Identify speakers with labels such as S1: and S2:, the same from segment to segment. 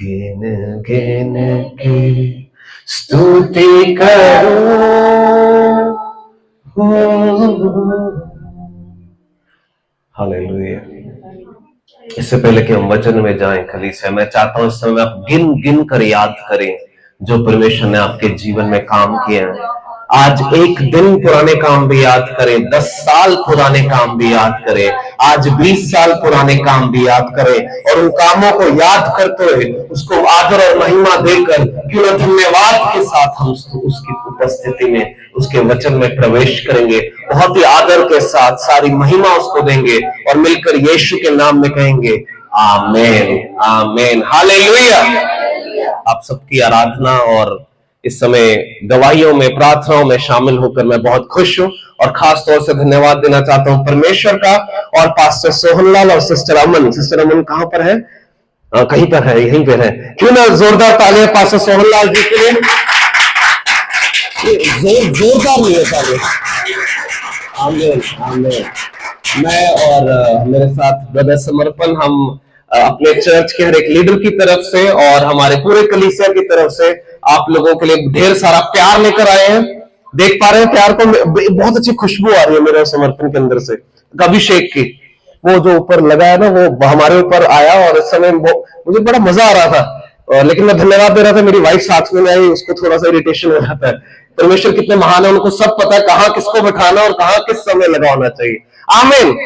S1: गिन गिन के स्तुति करूं। हालेलुया। इससे पहले कि हम वचन में जाएं कलीसिया, मैं चाहता हूं इस समय आप गिन गिन कर याद करें जो परमेश्वर ने आपके जीवन में काम किए हैं। आज एक दिन पुराने काम भी याद करें, 10 साल पुराने काम भी याद करें, आज 20 साल पुराने काम भी याद करें, और उन कामों को याद करते हुए उसको आदर और महिमा देकर क्यों न धन्यवाद के साथ हम उसकी उपस्थिति में, उसके वचन में प्रवेश करेंगे। बहुत ही आदर के साथ सारी महिमा उसको देंगे और मिलकर यीशु के नाम में कहेंगे आमेन, आमेन, हालेलुया। आप सबकी आराधना और इस समय गवाहियों में, प्रार्थनाओं में शामिल होकर मैं बहुत खुश हूं, और खास तौर से धन्यवाद देना चाहता हूं परमेश्वर का और पास्टर सोहनलाल और सिस्टर अमन। सिस्टर अमन कहां पर है? कहीं पर है, यहीं पर है। क्यों ना जोरदार तालियां पास्टर सोहनलाल जी के लिए। जोरदार लिए तालियां। आमीन, आमीन। मैं और मेरे साथ ब्रदर समर्पण, हम अपने चर्च के हर एक लीडर की तरफ से और हमारे पूरे कलीसिया की तरफ से आप लोगों के लिए ढेर सारा प्यार लेकर आए हैं। देख पा रहे हैं प्यार को? बहुत अच्छी खुशबू आ रही है मेरे समर्पण के अंदर से, अभिषेक की। वो जो ऊपर लगा है ना, वो हमारे ऊपर आया और इस समय मुझे बड़ा मजा आ रहा था, लेकिन मैं धन्यवाद दे रहा था। मेरी वाइफ साथ में आई, उसको थोड़ा सा इरिटेशन हो जाता है। परमेश्वर कितने महान है, उनको सब पता है कहाँ किसको बिठाना और कहाँ किस समय लगा होना चाहिए। आमीन।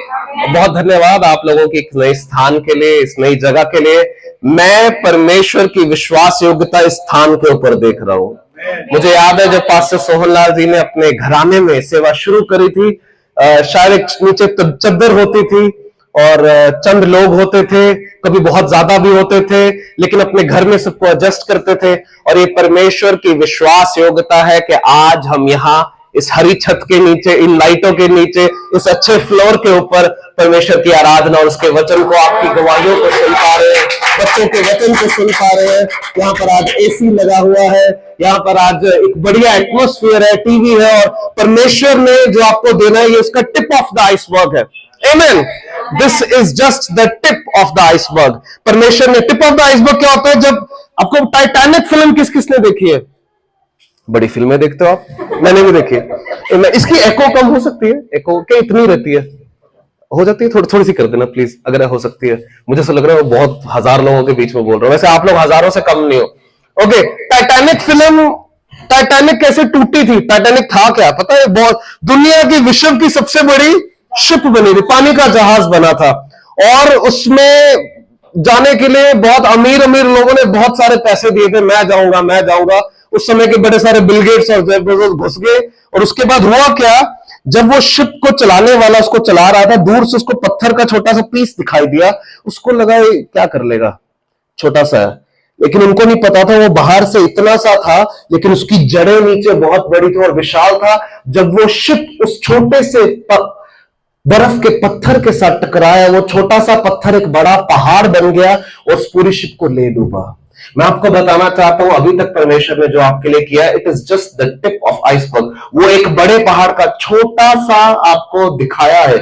S1: बहुत धन्यवाद आप लोगों की इस नए स्थान के लिए, इस नई जगह के लिए। मैं परमेश्वर की विश्वास योग्यता इस स्थान के ऊपर देख रहा हूं। मुझे याद है जब पास्टर सोहनलाल जी ने अपने घराने में सेवा शुरू करी थी, शायद नीचे चद्दर होती थी और चंद लोग होते थे, कभी बहुत ज्यादा भी होते थे, लेकिन अपने घर में सबको एडजस्ट करते थे। और ये परमेश्वर की विश्वास योग्यता है कि आज हम यहाँ इस हरी छत के नीचे, इन लाइटों के नीचे, इस अच्छे फ्लोर के ऊपर परमेश्वर की आराधना और उसके वचन को, आपकी गवाहियों को सुन पा रहे हैं, बच्चों के वचन को सुन पा रहे हैं। यहाँ पर आज एसी लगा हुआ है, यहाँ पर आज एक बढ़िया एटमॉस्फेयर है, टीवी है, और परमेश्वर ने जो आपको देना है ये उसका टिप ऑफ द आइसबर्ग है। Amen. This is just the tip of the iceberg. परमेश्वर ने, टिप ऑफ द आइसबर्ग क्या होता है? जब आपको टाइटैनिक फिल्म किसने देखी है? बड़ी फिल्में देखते हो आप? मैंने भी देखी है। इसकी एको कम हो सकती है? एको क्या इतनी रहती है? हो जाती है? थोड़ी सी कर देना प्लीज, अगर हो सकती है। मुझे ऐसा लग रहा है वो बहुत हजार लोगों के बीच में बोल रहा हूं, वैसे आप लोग हजारों से कम नहीं हो। ओके, टाइटैनिक फिल्म, टाइटैनिक कैसे टूटी थी? टाइटैनिक था क्या पता है? बहुत दुनिया की, विश्व की सबसे बड़ी शिप बनी थी, पानी का जहाज बना था, और उसमें जाने के लिए बहुत अमीर अमीर लोगों ने बहुत सारे पैसे दिए थे। मैं जाऊंगा, मैं जाऊंगा। उस समय के बड़े सारे बिल गेट्स और जेफ बेजोस घुस गए, और उसके बाद हुआ क्या? जब वो शिप को चलाने वाला उसको चला रहा था, दूर से उसको पत्थर का छोटा सा पीस दिखाई दिया। उसको लगा ये क्या कर लेगा, छोटा सा है, लेकिन उनको नहीं पता था वो बाहर से इतना सा था, लेकिन उसकी जड़ें नीचे बहुत बड़ी थी और विशाल था। जब वो शिप उस छोटे से बर्फ के पत्थर के साथ टकराया, वो छोटा सा पत्थर एक बड़ा पहाड़ बन गया और उस पूरी शिप को ले डूबा। मैं आपको बताना चाहता हूं, अभी तक परमेश्वर ने जो आपके लिए किया, it is just the tip of iceberg. वो एक बड़े पहाड़ का छोटा सा आपको दिखाया है,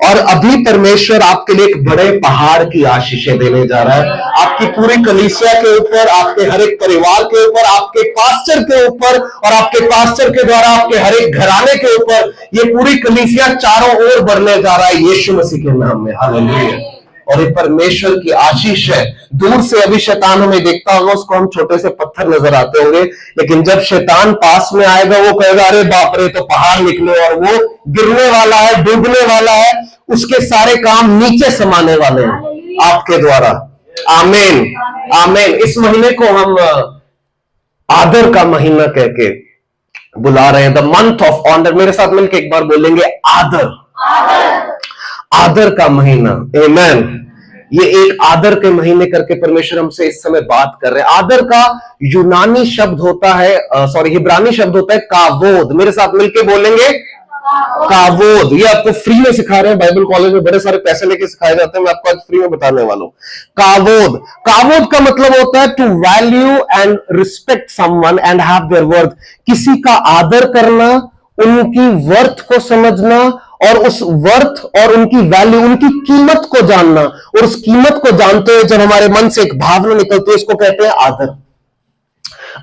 S1: और अभी परमेश्वर आपके लिए एक बड़े पहाड़ की आशीषें देने जा रहा है। आपकी पूरी कलीसिया के ऊपर, आपके हर एक परिवार के ऊपर, आपके पास्टर के ऊपर, और आपके पास्टर के द्वारा आपके हर एक घराने के ऊपर। ये पूरी कलीसिया चारों ओर बढ़ने जा रहा है यीशु मसीह के नाम में। हालेलुया। और ये परमेश्वर की आशीष है। दूर से अभी शैतान हमें देखता होगा, उसको हम छोटे से पत्थर नजर आते होंगे, लेकिन जब शैतान पास में आएगा वो कहेगा अरे बाप रे, तो पहाड़ निकले, और वो गिरने वाला है, डूबने वाला है। उसके सारे काम नीचे समाने वाले हैं आपके द्वारा। आमीन, आमीन। इस महीने को हम आदर का महीना कह के बुला रहे हैं, द मंथ ऑफ ऑनर। मेरे साथ मिलकर एक बार बोलेंगे आदर, आदर का महीना। आमेन। ये एक आदर के महीने करके परमेश्वर हमसे इस समय बात कर रहे हैं। आदर का यूनानी शब्द होता है, हिब्रानी शब्द होता है कावोद। मेरे साथ मिलके बोलेंगे कावोद। ये आपको फ्री में सिखा रहे हैं, बाइबल कॉलेज में बड़े सारे पैसे लेके सिखाए जाते हैं, मैं आपको आज फ्री में बताने वाला हूं। कावोद, कावोद का मतलब होता है to value and respect someone and have their worth. किसी का आदर करना, उनकी वर्थ को समझना और उस वर्थ और उनकी वैल्यू, उनकी कीमत को जानना, और उस कीमत को जानते हुए जब हमारे मन से एक भावना निकलती है, इसको कहते हैं आदर।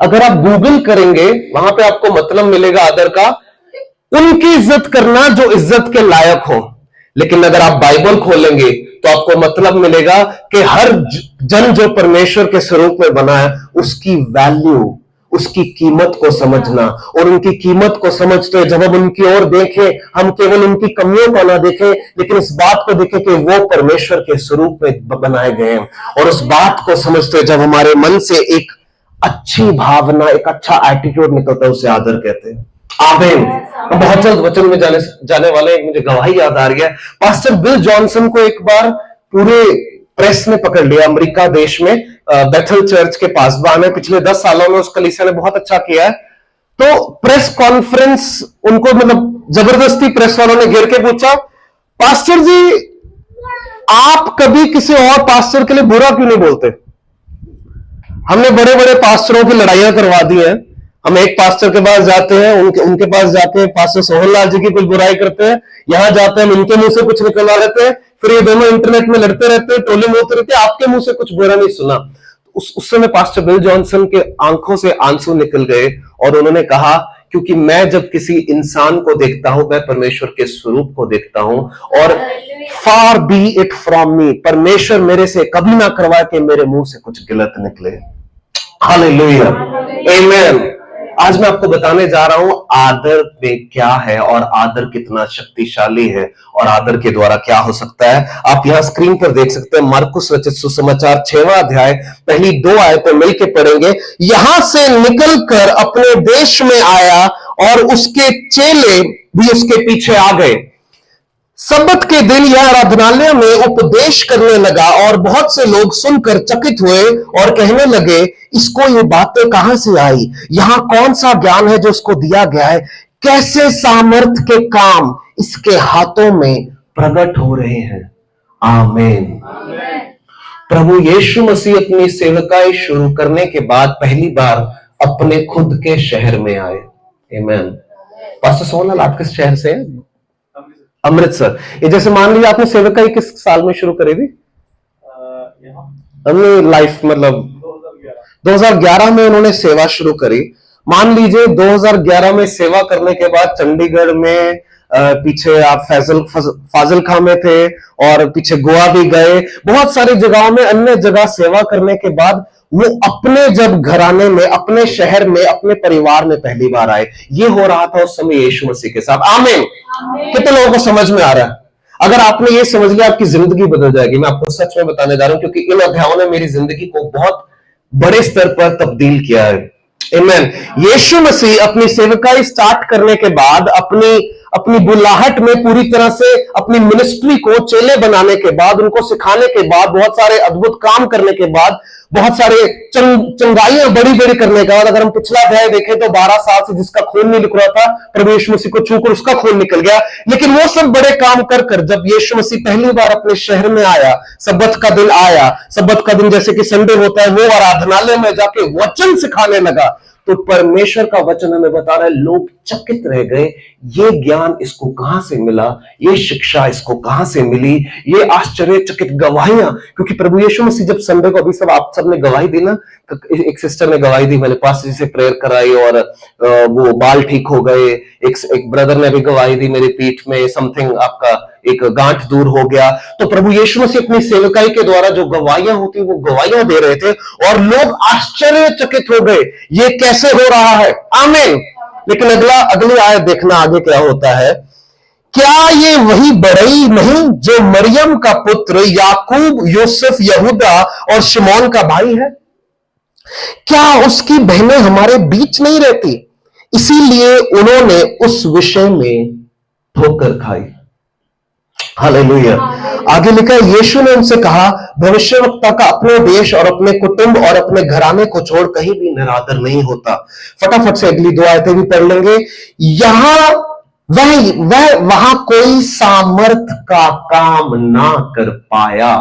S1: अगर आप गूगल करेंगे वहां पे आपको मतलब मिलेगा आदर का, उनकी इज्जत करना जो इज्जत के लायक हो। लेकिन अगर आप बाइबल खोलेंगे तो आपको मतलब मिलेगा कि हर जन जो परमेश्वर के स्वरूप में बना है, उसकी वैल्यू, उसकी कीमत को समझना, और उनकी कीमत को समझते जब हम उनकी ओर देखें, हम केवल उनकी कमियों को ना देखें, लेकिन इस बात को देखें कि वो परमेश्वर के स्वरूप में बनाए गए हैं। और उस बात को समझते जब हमारे मन से एक अच्छी भावना, एक अच्छा एटीट्यूड निकलता है, उसे आदर कहते हैं। आमीन। हम बहुत जल्द वचन में जाने वाले हैं। मुझे गवाही याद आ रही है, पास्टर बिल जॉनसन को एक बार पूरे प्रेस ने पकड़ लिया अमेरिका देश में, बेथल चर्च के पास। में पिछले 10 सालों में उस कलीसिया ने बहुत अच्छा किया है। तो प्रेस कॉन्फ्रेंस, उनको मतलब जबरदस्ती प्रेस वालों ने घेर के पूछा, पास्टर जी आप कभी किसी और पास्टर के लिए बुरा क्यों नहीं बोलते? हमने बड़े बड़े पास्टरों की लड़ाइयां करवा दी हैं। हम एक पास्टर के पास जाते हैं, उनके पास जाके पास्टर सोहनलाल जी की कुछ बुराई करते हैं, यहां जाते हैं हम इनके मुंह से कुछ निकलवा लेते हैं, फिर ये दोनों इंटरनेट में लड़ते रहते हैं, टोली में होते रहते हैं, आपके मुंह से कुछ बुरा नहीं सुना। उस समय पास्टर बिल जॉनसन के आंखों से आंसू निकल गए, और उन्होंने कहा, क्योंकि मैं जब किसी इंसान को देखता हूं, मैं परमेश्वर के स्वरूप को देखता हूं, और फार बी इट फ्रॉम मी, परमेश्वर मेरे से कभी ना करवाए कि मेरे मुंह से कुछ गलत निकले। हालेलुया, आमीन। आज मैं आपको बताने जा रहा हूं आदर में क्या है, और आदर कितना शक्तिशाली है, और आदर के द्वारा क्या हो सकता है। आप यहां स्क्रीन पर देख सकते हैं, मरकुस रचित सुसमाचार 6वां अध्याय पहली 2 आयतें मिलकर पढ़ेंगे। यहां से निकलकर अपने देश में आया, और उसके चेले भी उसके पीछे आ गए। सब्बत के दिन यह आराधनालय में उपदेश करने लगा, और बहुत से लोग सुनकर चकित हुए और कहने लगे, इसको ये बातें कहां से आई? यहां कौन सा ज्ञान है जो उसको दिया गया है? कैसे सामर्थ के काम इसके हाथों में प्रकट हो रहे हैं। आमीन। प्रभु यीशु मसीह अपनी सेवकाई शुरू करने के बाद पहली बार अपने खुद के शहर में आए। आमीन। पास्टर सोनल, आप किस शहर से हैं? अमृतसर। ये जैसे मान लीजिए आपने सेवकाई किस साल में शुरू करी थी? हमने लाइफ मतलब 2011 में उन्होंने सेवा शुरू करी। मान लीजिए 2011 में सेवा करने के बाद चंडीगढ़ में, पीछे आप फाजिल खां में थे, और पीछे गोवा भी गए, बहुत सारी जगहों में, अन्य जगह सेवा करने के बाद वो अपने जब घराने में, अपने शहर में, अपने परिवार में पहली बार आए। ये हो रहा था उस समय यीशु मसीह के साथ। आमीन। कितने लोगों को समझ में आ रहा है? अगर आपने ये समझ लिया, आपकी जिंदगी बदल जाएगी। मैं आपको सच में बताने जा रहा हूं, क्योंकि इन अध्यायों ने मेरी जिंदगी को बहुत बड़े स्तर पर तब्दील किया है। आमीन। यीशु मसीह अपनी सेवकाई स्टार्ट करने के बाद, अपनी बुलाहट में पूरी तरह से अपनी मिनिस्ट्री को चेले बनाने के बाद, उनको सिखाने के बाद, बहुत सारे अद्भुत काम करने के बाद, बहुत सारे चंगाइयां बड़ी बड़ी करने के बाद, अगर हम पिछला अध्याय देखें तो 12 साल से जिसका खून नहीं निकल रहा था, प्रभु यीशु मसीह को छूकर उसका खून निकल गया। लेकिन वो सब बड़े काम कर जब यीशु मसीह पहली बार अपने शहर में आया, सब्बत का दिन आया, सब्बत का दिन जैसे कि संडे होता है, वो आराधनालय में जाके वचन सिखाने लगा, तो परमेश्वर का वचन हमें बता रहा है, लोग चकित रह गए, ये ज्ञान इसको कहां से मिला, ये शिक्षा इसको कहां से मिली, ये आश्चर्यचकित गवाहियां। क्योंकि प्रभु यीशु मसीह जब संडे को, अभी सब आप सबने गवाही दी ना, तो एक सिस्टर ने गवाही दी, मैंने पास्टर जी से प्रेयर कराई और वो बाल ठीक हो गए। एक ब्रदर ने भी गवाही दी, मेरी पीठ में समथिंग, आपका एक गांठ दूर हो गया। तो प्रभु यीशु मसीह अपनी सेवकाई के द्वारा जो गवाहियां होती, वो गवाहियां दे रहे थे, और लोग आश्चर्यचकित हो गए, ये कैसे हो रहा है। आमीन। लेकिन अगली आयत देखना, आगे क्या होता है। क्या ये वही बड़ई नहीं जो मरियम का पुत्र याकूब, यूसुफ, यहूदा और शिमोन का भाई है? क्या उसकी बहनें हमारे बीच नहीं रहती? इसीलिए उन्होंने उस विषय में ठोकर खाई। हालेलुया। आगे लिखा है, यीशु ने उनसे कहा, भविष्यवक्ता का अपने देश और अपने कुटुंब और अपने घराने को छोड़ कहीं भी निरादर नहीं होता। फटाफट से अगली 2 आयतें भी पढ़ लेंगे। यहां वह वहां कोई सामर्थ का काम ना कर पाया।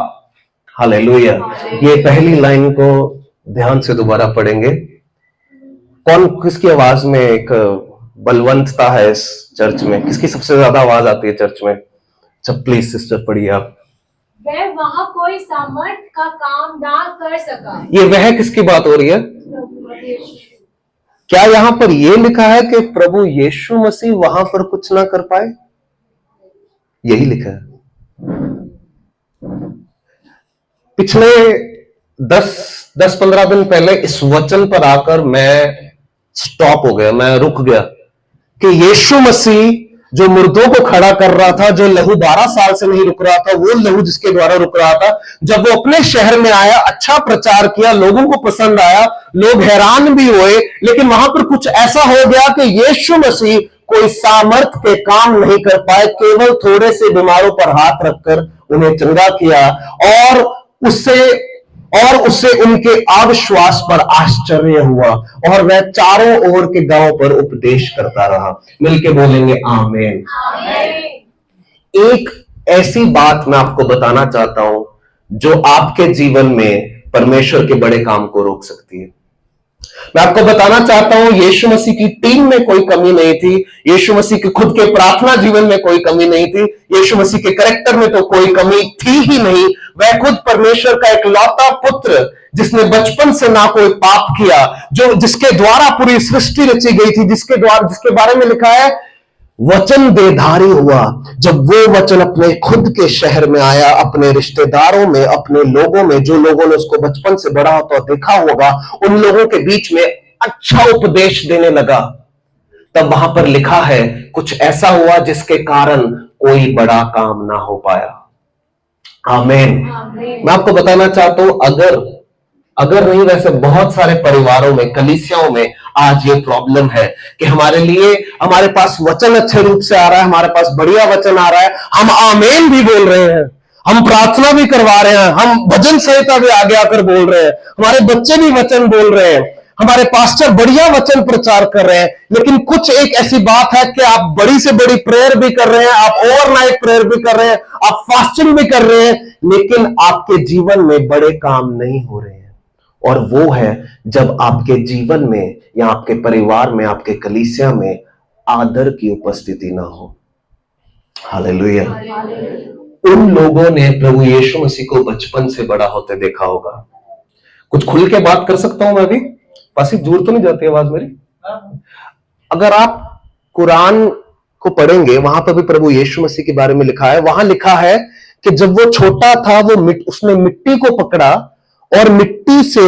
S1: हालेलुया। ये पहली लाइन को ध्यान से दोबारा पढ़ेंगे। कौन किसकी आवाज में एक बलवंतता है इस चर्च में? किसकी सबसे ज्यादा आवाज आती है चर्च में? अच्छा प्लीज सिस्टर पढ़िए आप।
S2: वह वहां कोई सामर्थ का काम ना कर सका।
S1: ये वह किसकी बात हो रही है?
S2: प्रभु यीशु।
S1: क्या यहां पर यह लिखा है कि प्रभु यीशु मसीह वहां पर कुछ ना कर पाए? यही लिखा है। पिछले 10-15 दिन पहले इस वचन पर आकर मैं स्टॉप हो गया, मैं रुक गया कि यीशु मसीह जो मुर्दों को खड़ा कर रहा था, जो लहू 12 साल से नहीं रुक रहा था, वो लहू जिसके द्वारा रुक रहा था, जब वो अपने शहर में आया, अच्छा प्रचार किया, लोगों को पसंद आया, लोग हैरान भी हुए, लेकिन वहां पर कुछ ऐसा हो गया कि यीशु मसीह कोई सामर्थ के काम नहीं कर पाए, केवल थोड़े से बीमारों पर हाथ रखकर उन्हें चंगा किया और उससे उनके अविश्वास पर आश्चर्य हुआ और वह चारों ओर के गांव पर उपदेश करता रहा। मिलके बोलेंगे आमीन। एक ऐसी बात मैं आपको बताना चाहता हूं जो आपके जीवन में परमेश्वर के बड़े काम को रोक सकती है। मैं आपको बताना चाहता हूं यीशु मसीह की टीम में कोई कमी नहीं थी, यीशु मसीह के खुद के प्रार्थना जीवन में कोई कमी नहीं थी, यीशु मसीह के कैरेक्टर में तो कोई कमी थी ही नहीं। वह खुद परमेश्वर का इकलौता पुत्र जिसने बचपन से ना कोई पाप किया, जो जिसके द्वारा पूरी सृष्टि रची गई थी, जिसके बारे में लिखा है वचन देधारी हुआ। जब वो वचन अपने खुद के शहर में आया, अपने रिश्तेदारों में, अपने लोगों में, जो लोगों ने उसको बचपन से बड़ा होता देखा होगा, उन लोगों के बीच में अच्छा उपदेश देने लगा, तब वहां पर लिखा है कुछ ऐसा हुआ जिसके कारण कोई बड़ा काम ना हो पाया। आमीन। मैं आपको बताना चाहता हूं अगर नहीं, वैसे बहुत सारे परिवारों में, कलीसियाओं में आज ये प्रॉब्लम है कि हमारे पास वचन अच्छे रूप से आ रहा है, हमारे पास बढ़िया वचन आ रहा है, हम आमीन भी बोल रहे हैं, हम प्रार्थना भी करवा रहे हैं, हम भजन संहिता भी आगे आकर बोल रहे हैं, हमारे बच्चे भी वचन बोल रहे हैं, हमारे पास्टर बढ़िया वचन प्रचार कर रहे हैं, लेकिन कुछ एक ऐसी बात है कि आप बड़ी से बड़ी प्रेयर भी कर रहे हैं, आप ओवरनाइट प्रेयर भी कर रहे हैं, आप फास्टिंग भी कर रहे हैं, लेकिन आपके जीवन में बड़े काम नहीं हो रहे हैं। और वो है जब आपके जीवन में या आपके परिवार में, आपके कलीसिया में आदर की उपस्थिति ना हो। हालेलुया। उन लोगों ने प्रभु यीशु मसीह को बचपन से बड़ा होते देखा होगा। कुछ खुल के बात कर सकता हूं मैं भी? पासी दूर तो नहीं जाती आवाज मेरी? अगर आप कुरान को पढ़ेंगे, वहां पर भी प्रभु यीशु मसीह के बारे में लिखा है। वहां लिखा है कि जब वो छोटा था, उसने मिट्टी को पकड़ा और मिट्टी से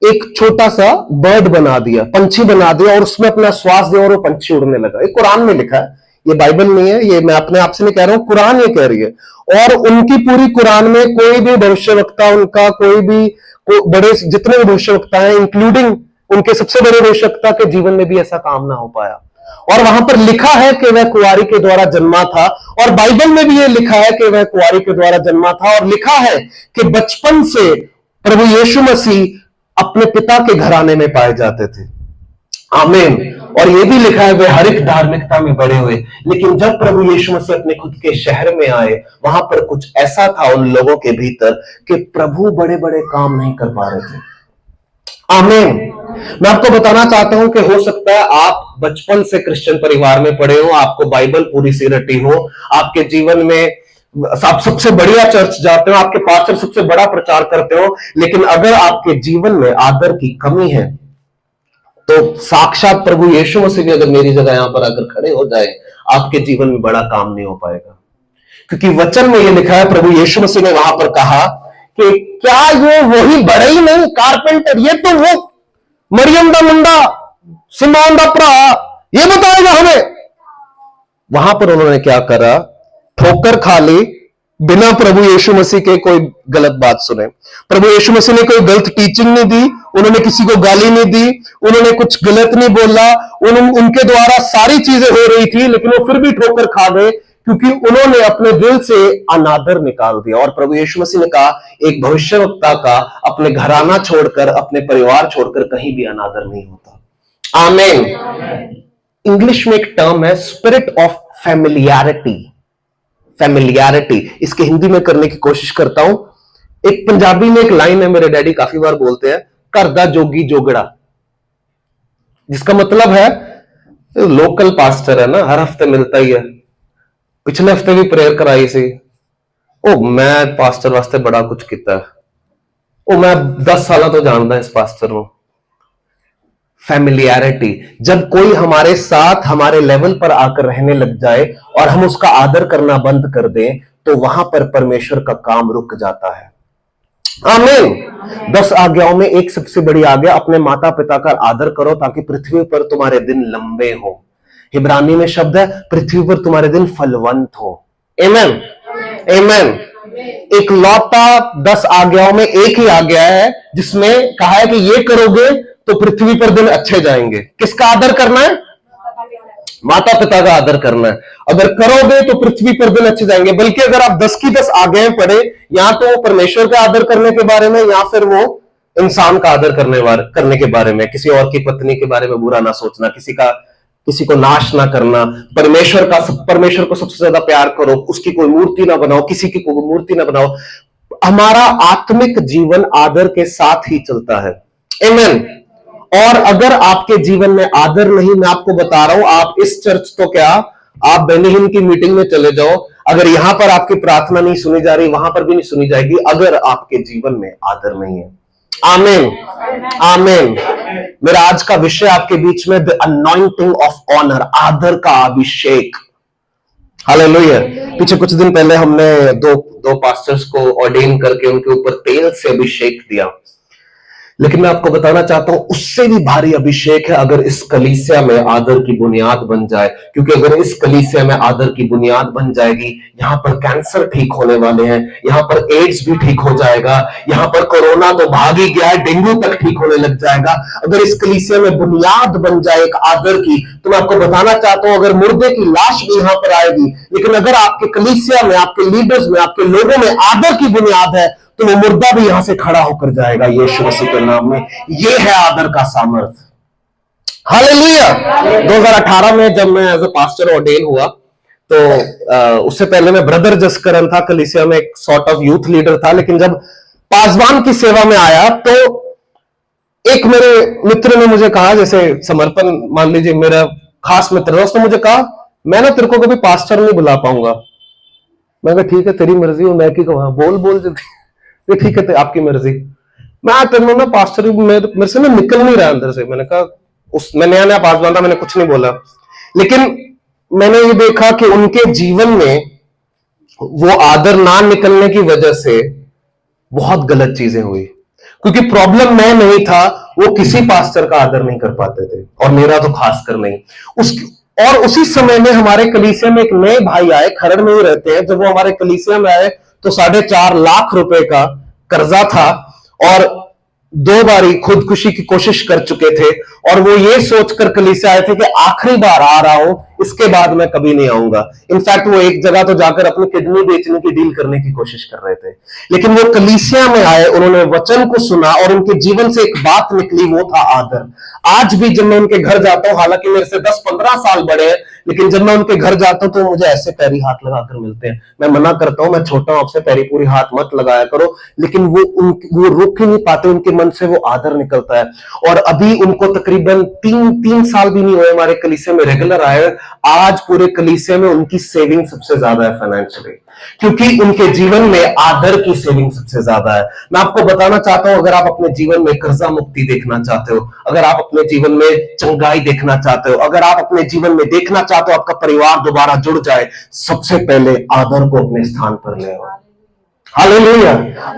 S1: एक छोटा सा बर्ड बना दिया, पंछी बना दिया, और उसमें अपना श्वास दिया और वो पंछी उड़ने लगा। ये कुरान में लिखा है, ये बाइबल नहीं है, ये मैं अपने आप से नहीं कह रहा हूं, कुरान ये कह रही है। और उनकी पूरी कुरान में कोई भी भविष्यवक्ता, उनका कोई भी बड़े जितने भी भविष्यवक्ता हैं, इंक्लूडिंग उनके सबसे बड़े भविष्यवक्ता के जीवन में भी ऐसा काम ना हो पाया। और वहां पर लिखा है कि वह कुंवारी के द्वारा जन्मा था, और बाइबल में भी यह लिखा है कि वह कुंवारी के द्वारा जन्मा था, और लिखा है कि बचपन से प्रभु यीशु मसीह अपने पिता के घराने में पाए जाते थे। आमीन। और यह भी लिखा है वे हर एक धार्मिकता में बड़े हुए, लेकिन जब प्रभु यीशु मसीह अपने खुद के शहर में आए, वहां पर कुछ ऐसा था उन लोगों के भीतर कि प्रभु बड़े बड़े काम नहीं कर पा रहे थे। आमीन। मैं आपको बताना चाहता हूं कि हो सकता है आप बचपन से क्रिश्चियन परिवार में पढ़े हो, आपको बाइबल पूरी सी रटी हो, आपके जीवन में आप सबसे बढ़िया चर्च जाते हो, आपके पास्टर सबसे बड़ा प्रचार करते हो, लेकिन अगर आपके जीवन में आदर की कमी है, तो साक्षात प्रभु यीशु मसीह भी अगर मेरी जगह यहां पर अगर खड़े हो जाए, आपके जीवन में बड़ा काम नहीं हो पाएगा। क्योंकि वचन में यह लिखा है, प्रभु यीशु मसीह ने वहां पर कहा कि क्या ये वही बड़े ही नहीं कारपेंटर, ये तो वो मरियम दा मुंडा, सिमोन दा भरा, ये बताएगा हमें। वहां पर उन्होंने क्या करा? ठोकर खा ली, बिना प्रभु यीशु मसीह के कोई गलत बात सुने। प्रभु यीशु मसीह ने कोई गलत टीचिंग नहीं दी, उन्होंने किसी को गाली नहीं दी, उन्होंने कुछ गलत नहीं बोला, उनके द्वारा सारी चीजें हो रही थी, लेकिन वो फिर भी ठोकर खा गए, क्योंकि उन्होंने अपने दिल से अनादर निकाल दिया। और प्रभु यीशु मसीह ने कहा, एक भविष्यवक्ता का अपने घराना छोड़कर, अपने परिवार छोड़कर कहीं भी अनादर नहीं होता। आमीन। इंग्लिश में एक टर्म है स्पिरिट ऑफ फैमिलियरिटी। फैमिलियरिटी, इसके हिंदी में करने की कोशिश करता हूं। एक पंजाबी में एक लाइन है, मेरे डैडी काफी बार बोलते हैं, घर दा जोगी जोगड़ा, जिसका मतलब है लोकल पास्टर है ना, हर हफ्ते मिलता ही है। पिछले हफ्ते भी प्रेयर कराई सी। ओ मैं पास्टर वास्ते बड़ा कुछ किया। ओ मैं 10 साल तो जानता इस पास्टर को। फैमिलियरिटी, जब कोई हमारे साथ हमारे लेवल पर आकर रहने लग जाए और हम उसका आदर करना बंद कर दें, तो वहां पर परमेश्वर का काम रुक जाता है। आमीन। 10 आज्ञाओं में एक सबसे बड़ी आज्ञा, अपने माता पिता का आदर करो ताकि पृथ्वी पर तुम्हारे दिन लंबे हो। इब्रानी में शब्द है, पृथ्वी पर तुम्हारे दिन फलवंत हो। आमीन, आमीन। एक लौटा 10 आज्ञाओं में एक ही आज्ञा है जिसमें कहा है कि ये करोगे तो पृथ्वी पर दिन अच्छे जाएंगे। किसका आदर करना है? माता पिता का आदर करना है। अगर करोगे तो पृथ्वी पर दिन अच्छे जाएंगे। बल्कि अगर आप 10 की 10 आज्ञाएं पढ़े, या तो वो परमेश्वर का आदर करने के बारे में, या फिर वो इंसान का आदर करने के बारे में। किसी और की पत्नी के बारे में बुरा ना सोचना, किसी को नाश ना करना, परमेश्वर को सबसे ज्यादा प्यार करो, उसकी कोई मूर्ति ना बनाओ, किसी की कोई मूर्ति ना बनाओ। हमारा आत्मिक जीवन आदर के साथ ही चलता है। आमीन। और अगर आपके जीवन में आदर नहीं, मैं आपको बता रहा हूं, आप इस चर्च तो क्या, आप बेनिहिन की मीटिंग में चले जाओ, अगर यहां पर आपकी प्रार्थना नहीं सुनी जा रही, वहां पर भी नहीं सुनी जाएगी, अगर आपके जीवन में आदर नहीं है। आमीन, आमीन। मेरा आज का विषय आपके बीच में, द अनॉइंटिंग ऑफ ऑनर, आदर का अभिषेक। हालेलुया। पीछे कुछ दिन पहले हमने दो पास्टर्स को ऑर्डेन करके उनके ऊपर तेल से अभिषेक दिया। लेकिन मैं आपको बताना चाहता हूं, उससे भी भारी अभिषेक है अगर इस कलीसिया में आदर की बुनियाद बन जाए। क्योंकि अगर इस कलीसिया में आदर की बुनियाद बन जाएगी, यहां पर कैंसर ठीक होने वाले हैं, यहां पर एड्स भी ठीक हो जाएगा, यहां पर कोरोना तो भाग ही गया है, डेंगू तक ठीक होने लग जाएगा। अगर इस कलीसिया में बुनियाद बन जाए एक आदर की, तो मैं आपको बताना चाहता हूं, अगर मुर्दे की लाश भी यहां पर आएगी, लेकिन अगर आपके कलीसिया में, आपके लीडर्स में, आपके लोगों में आदर की बुनियाद है, तो वो मुर्दा भी यहां से खड़ा होकर जाएगा यीशु मसीह के नाम में। ये है आदर का सामर्थ्य। हालेलुया। 2018 में जब मैं एज ए पास्टर ऑर्डेन हुआ, तो उससे पहले मैं ब्रदर जसकरन था, कलीसिया में एक सॉर्ट ऑफ यूथ लीडर था। लेकिन जब पासवान की सेवा में आया, तो एक मेरे मित्र ने मुझे कहा, जैसे समर्पण मान लीजिए मेरा खास मित्र है, उसने मुझे कहा, मैं ना तेरे को कभी पास्टर नहीं बुला पाऊंगा। मैं कहा ठीक है, तेरी मर्जी हो, मैं की कहूँ, बोल ये ठीक है, आपकी मर्जी। मैं तेरे ना पास्टर, मेरे से ना निकल नहीं रहा अंदर से। मैंने कहा, मैं नया नया पासवान था, मैंने कुछ नहीं बोला। लेकिन मैंने ये देखा कि उनके जीवन में वो आदर ना निकलने की वजह से बहुत गलत चीजें हुई। क्योंकि प्रॉब्लम मैं नहीं था, वो किसी पास्टर का आदर नहीं कर पाते थे, और मेरा तो खासकर नहीं। और उसी समय में हमारे कलीसिया में एक नए भाई आए, खरड़ में ही रहते हैं। जब वो हमारे कलीसिया में आए, तो 4.5 लाख रुपए का कर्जा था, और 2 बारी खुदकुशी की कोशिश कर चुके थे। और वो ये सोचकर कलीसिया आए थे कि आखिरी बार आ रहा हूं, इसके बाद मैं कभी नहीं आऊंगा। इनफैक्ट वो एक जगह तो जाकर अपनी किडनी बेचने की डील करने की कोशिश कर रहे थे। लेकिन वो कलीसिया में आए, उन्होंने वचन को सुना, और उनके जीवन से एक बात निकली, वो था आदर। आज भी जब मैं उनके घर जाता हूं, हालांकि मेरे से 10-15 साल बड़े हैं, लेकिन जब मैं उनके घर जाता हूं तो मुझे ऐसे पैरी हाथ लगाकर मिलते हैं। मैं मना करता हूं, मैं छोटा हूं, आपसे पैरी पूरी हाथ मत लगाया करो, लेकिन वो रुक ही नहीं पाते, उनके मन से वो आदर निकलता है। और अभी उनको तकरीबन 3 साल भी नहीं हुए हमारे कलीसिया में रेगुलर आए। आज पूरे कलीसिया में उनकी सेविंग सबसे ज्यादा है फाइनेंशियली, क्योंकि उनके जीवन में आदर की सेविंग सबसे ज्यादा है। मैं आपको बताना चाहता हूं, अगर आप अपने जीवन में कर्जा मुक्ति देखना चाहते हो, अगर आप अपने जीवन में चंगाई देखना चाहते हो, अगर आप अपने जीवन में देखना चाहते हो आपका परिवार दोबारा जुड़ जाए, सबसे पहले आदर को अपने स्थान पर ले आओ। हालेलुया।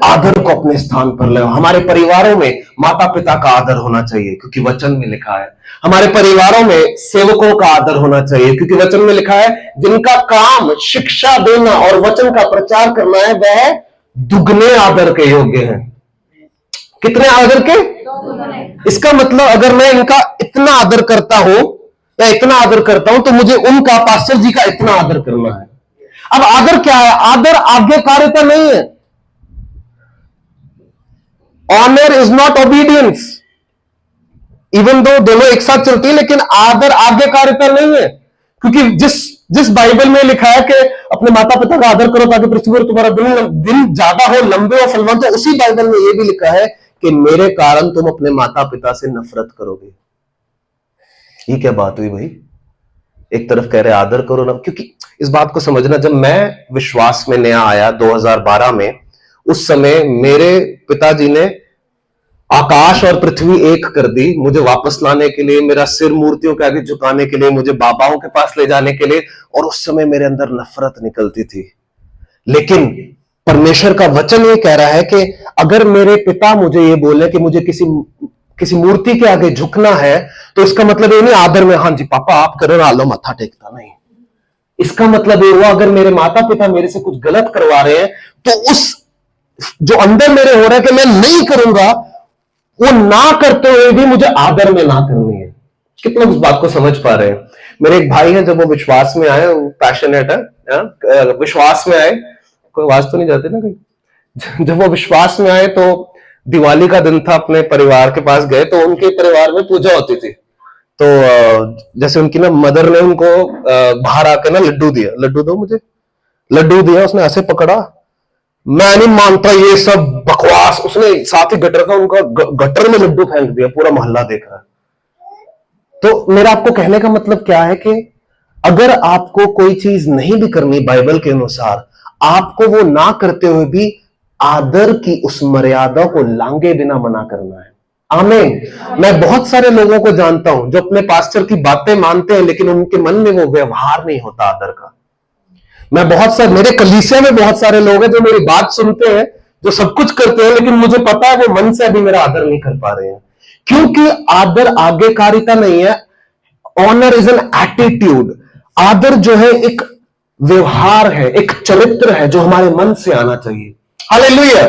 S1: आदर को अपने स्थान पर ले आओ। हमारे परिवारों में माता पिता का आदर होना चाहिए, क्योंकि वचन में लिखा है। हमारे परिवारों में सेवकों का आदर होना चाहिए, क्योंकि वचन में लिखा है, जिनका काम शिक्षा देना और वचन का प्रचार करना है, वह दुगने आदर के योग्य हैं। कितने आदर के? इसका मतलब अगर मैं इनका इतना आदर करता हूं, या इतना आदर करता हूं, तो मुझे उनका, पास्टर जी का इतना आदर करना है। अब आदर क्या है? आदर आज्ञाकारिता नहीं है। Honour is not obedience, even though दोनों एक साथ चलती है, लेकिन आदर आज्ञाकारिता नहीं है। क्योंकि जिस बाइबल में लिखा है कि अपने माता पिता का आदर करो ताकि पृथ्वी पर तुम्हारा दिन ज्यादा हो, लंबे और फलवंत हो, उसी बाइबल में यह भी लिखा है कि मेरे कारण तुम अपने माता पिता से नफरत करोगे। ये क्या बात हुई भाई? एक तरफ कह रहे आदर करो ना, क्योंकि इस बात को समझना, जब मैं विश्वास में नया आया 2012 में, उस समय मेरे पिताजी ने आकाश और पृथ्वी एक कर दी मुझे वापस लाने के लिए, मेरा सिर मूर्तियों के आगे झुकाने के लिए, मुझे बाबाओं के पास ले जाने के लिए, और उस समय मेरे अंदर नफरत निकलती थी। लेकिन परमेश्वर का वचन ये कह रहा है कि अगर मेरे पिता मुझे ये बोले कि मुझे किसी मूर्ति के आगे झुकना है, तो इसका मतलब ये नहीं आदर में, हाँ जी पापा आप करो ना, लो मत्था टेकता नहीं। इसका मतलब ये हुआ, अगर मेरे माता पिता मेरे से कुछ गलत करवा रहे हैं, तो उस जो अंदर मेरे हो रहा है कि मैं नहीं करूंगा, वो ना करते हुए भी मुझे आदर में ना करनी है। कितना उस बात को समझ पा रहे हैं? मेरे एक भाई हैं, जब वो विश्वास में आए, वो पैशनेट है, विश्वास में आए, कोई आवाज तो नहीं जाती ना कहीं? जब वो विश्वास में आए तो दिवाली का दिन था, अपने परिवार के पास गए, तो उनके परिवार में पूजा होती थी। तो जैसे उनकी ना मदर ने उनको बाहर आकर ना लड्डू दिया, लड्डू दो मुझे, लड्डू दिया, उसने ऐसे पकड़ा, मैं नहीं मानता ये सब बकवास, उसने साथ ही गटर का उनका गटर में लड्डू फेंक दिया, पूरा मोहल्ला देख रहा है। तो मेरा आपको कहने का मतलब क्या है कि अगर आपको कोई चीज नहीं भी करनी बाइबल के अनुसार, आपको वो ना करते हुए भी आदर की उस मर्यादा को लांगे बिना मना करना है। आमीन। मैं बहुत सारे लोगों को जानता हूं जो अपने पास्टर की बातें मानते हैं, लेकिन उनके मन में वो व्यवहार नहीं होता आदर का। मैं बहुत सारे, मेरे कलीसिया में बहुत सारे लोग हैं जो मेरी बात सुनते हैं, जो सब कुछ करते हैं, लेकिन मुझे पता है वो मन से अभी मेरा आदर नहीं कर पा रहे हैं, क्योंकि आदर आज्ञाकारिता नहीं है। Honour is an attitude. आदर जो है एक व्यवहार है, एक चरित्र है जो हमारे मन से आना चाहिए। हालेलुया।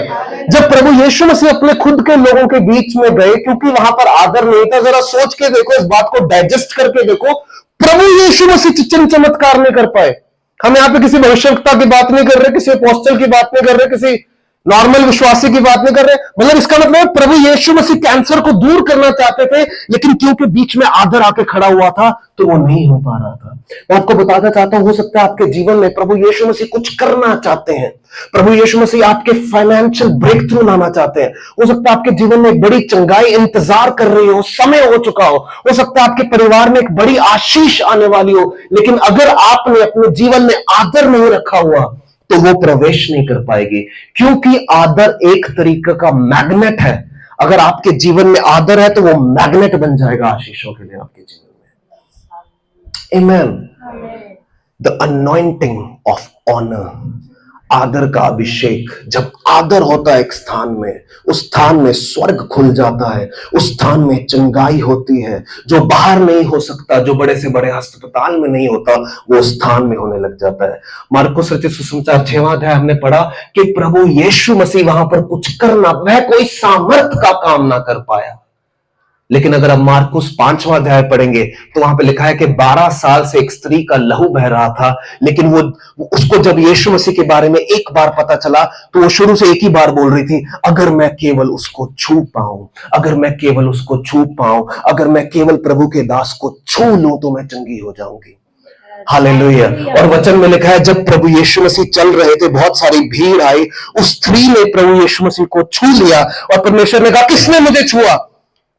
S1: जब प्रभु यीशु मसीह अपने खुद के लोगों के बीच में गए, क्योंकि वहां पर आदर नहीं था, जरा सोच के देखो, इस बात को डाइजेस्ट करके देखो, प्रभु यीशु मसीह चिन्ह चमत्कार नहीं कर पाए। हम यहां पे किसी भविष्यवक्ता की बात नहीं कर रहे, किसी अपोस्टल की बात नहीं कर रहे, किसी नॉर्मल विश्वासी की बात नहीं कर रहे। मतलब इसका मतलब प्रभु यीशु मसीह कैंसर को दूर करना चाहते थे, लेकिन क्योंकि बीच में आदर आके खड़ा हुआ था, तो वो नहीं हो पा रहा था। मैं आपको बताना चाहता हूं, हो सकता है आपके जीवन में प्रभु यीशु मसीह कुछ करना चाहते हैं, प्रभु यीशु मसीह आपके फाइनेंशियल ब्रेक थ्रू लाना चाहते हैं। हो सकता है आपके जीवन में एक बड़ी चंगाई इंतजार कर रही हो, समय हो चुका हो सकता है आपके परिवार में एक बड़ी आशीष आने वाली हो, लेकिन अगर आपने अपने जीवन में आदर नहीं रखा हुआ, तो वो प्रवेश नहीं कर पाएगी, क्योंकि आदर एक तरीके का मैग्नेट है। अगर आपके जीवन में आदर है, तो वो मैग्नेट बन जाएगा आशीषों के लिए आपके जीवन में। आमेन। द अनॉइंटिंग ऑफ ऑनर, आदर का अभिषेक। जब आदर होता है एक स्थान में, उस स्थान में स्वर्ग खुल जाता है, उस स्थान में चंगाई होती है, जो बाहर नहीं हो सकता, जो बड़े से बड़े अस्पताल में नहीं होता, वो स्थान में होने लग जाता है। मार्कुस रचित सुसमाचार 6वां अध्याय हमने पढ़ा कि प्रभु यीशु मसीह वहां पर कुछ करना, वह कोई सामर्थ का काम ना कर पाया, लेकिन अगर आप मार्कुस 5वां अध्याय पढ़ेंगे, तो वहां पे लिखा है कि 12 साल से एक स्त्री का लहू बह रहा था, लेकिन वो उसको जब यीशु मसीह के बारे में एक बार पता चला, तो वो शुरू से एक ही बार बोल रही थी, अगर मैं केवल उसको छू पाऊं, अगर मैं केवल उसको छू पाऊं, अगर मैं केवल प्रभु के दास को छू लूं, तो मैं चंगी हो जाऊंगी। हालेलुया। और वचन में लिखा है, जब प्रभु यीशु मसीह चल रहे थे, बहुत सारी भीड़ आई, उस स्त्री ने प्रभु यीशु मसीह को छू लिया, और परमेश्वर ने कहा, किसने मुझे छुआ,